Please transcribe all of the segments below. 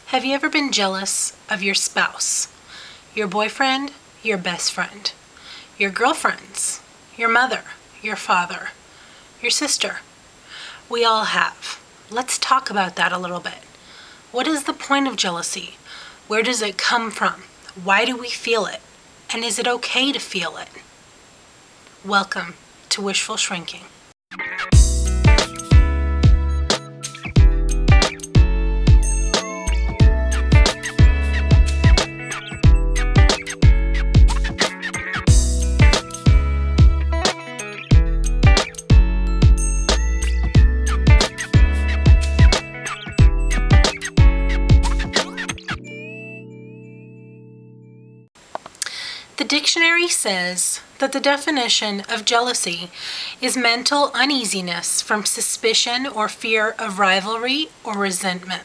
Have you ever been jealous of your spouse, your boyfriend, your best friend, your girlfriends, your mother, your father, your sister? We all have. Let's talk about that a little bit. What is the point of jealousy? Where does it come from? Why do we feel it? And is it okay to feel it? Welcome to Wishful Shrinking. The dictionary says that the definition of jealousy is mental uneasiness from suspicion or fear of rivalry or resentment.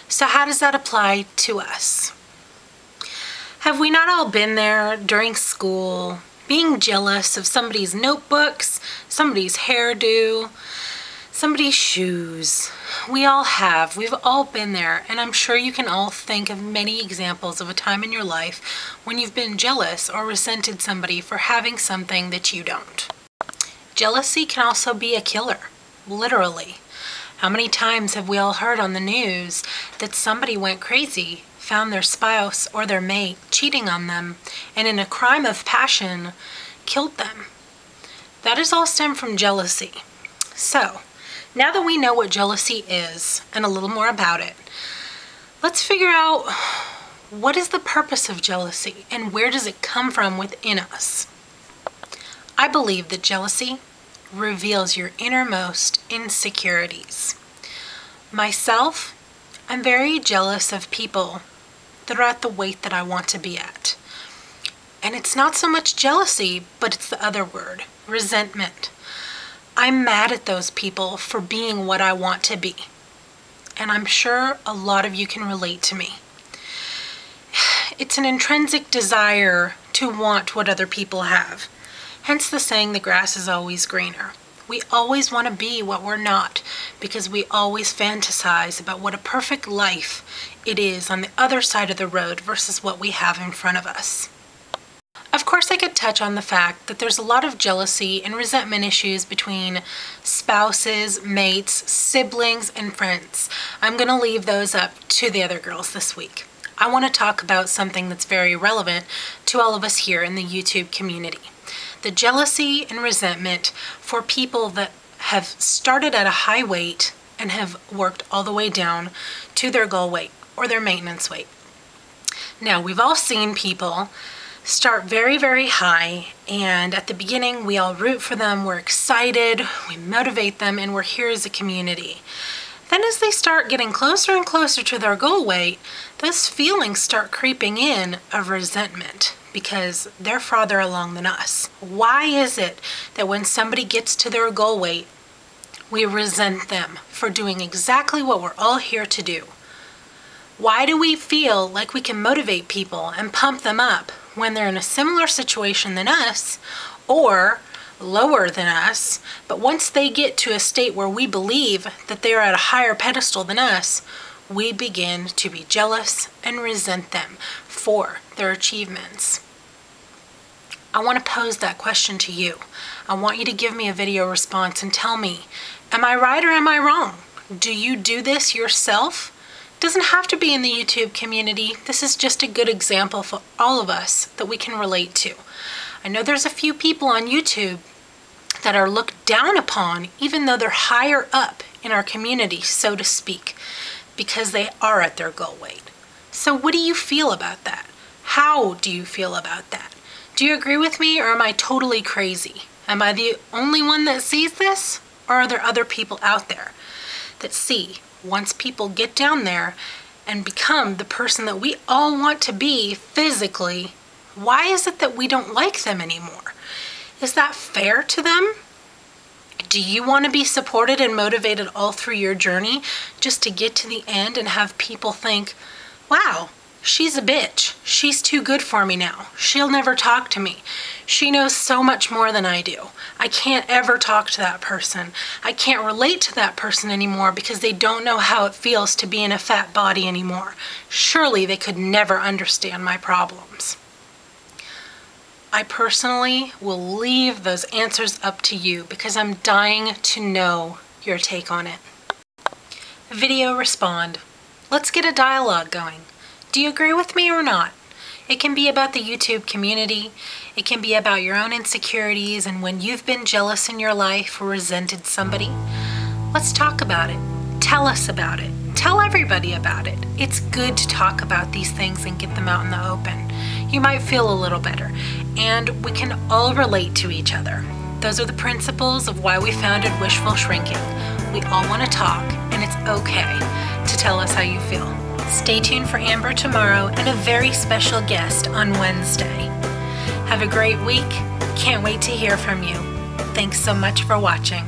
So how does that apply to us? Have we not all been there during school, being jealous of somebody's notebooks, somebody's hairdo, somebody's shoes? We all have. We've all been there, and I'm sure you can all think of many examples of a time in your life when you've been jealous or resented somebody for having something that you don't. Jealousy can also be a killer, literally. How many times have we all heard on the news that somebody went crazy, found their spouse or their mate cheating on them, and in a crime of passion, killed them? That is all stemmed from jealousy. So, now that we know what jealousy is and a little more about it, let's figure out what is the purpose of jealousy and where does it come from within us. I believe that jealousy reveals your innermost insecurities. Myself, I'm very jealous of people that are at the weight that I want to be at. And it's not so much jealousy, but it's the other word, resentment. I'm mad at those people for being what I want to be. And I'm sure a lot of you can relate to me. It's an intrinsic desire to want what other people have. Hence the saying, the grass is always greener. We always want to be what we're not because we always fantasize about what a perfect life it is on the other side of the road versus what we have in front of us. Of course, I could touch on the fact that there's a lot of jealousy and resentment issues between spouses, mates, siblings, and friends. I'm going to leave those up to the other girls this week. I want to talk about something that's very relevant to all of us here in the YouTube community. The jealousy and resentment for people that have started at a high weight and have worked all the way down to their goal weight or their maintenance weight. Now, we've all seen people start very, very high, and at the beginning we all root for them, we're excited, we motivate them, and we're here as a community. Then as they start getting closer and closer to their goal weight, those feelings start creeping in of resentment because they're farther along than us. Why is it that when somebody gets to their goal weight, we resent them for doing exactly what we're all here to do? Why do we feel like we can motivate people and pump them up when they're in a similar situation than us or lower than us, but once they get to a state where we believe that they're at a higher pedestal than us, we begin to be jealous and resent them for their achievements? I want to pose that question to you. I want you to give me a video response and tell me, am I right or am I wrong? Do you do this yourself? Doesn't have to be in the YouTube community. This is just a good example for all of us that we can relate to. I know there's a few people on YouTube that are looked down upon, even though they're higher up in our community, so to speak, because they are at their goal weight. So what do you feel about that? How do you feel about that? Do you agree with me, or am I totally crazy? Am I the only one that sees this, or are there other people out there that see once people get down there and become the person that we all want to be physically, why is it that we don't like them anymore? Is that fair to them? Do you want to be supported and motivated all through your journey just to get to the end and have people think, wow, She's a bitch. She's too good for me now. She'll never talk to me. She knows so much more than I do. I can't ever talk to that person. I can't relate to that person anymore because they don't know how it feels to be in a fat body anymore. Surely they could never understand my problems. I personally will leave those answers up to you because I'm dying to know your take on it. Video respond. Let's get a dialogue going. Do you agree with me or not? It can be about the YouTube community. It can be about your own insecurities and when you've been jealous in your life or resented somebody. Let's talk about it. Tell us about it. Tell everybody about it. It's good to talk about these things and get them out in the open. You might feel a little better, and we can all relate to each other. Those are the principles of why we founded Wishful Shrinking. We all want to talk, and it's okay to tell us how you feel. Stay tuned for Amber tomorrow and a very special guest on Wednesday. Have a great week. Can't wait to hear from you. Thanks so much for watching.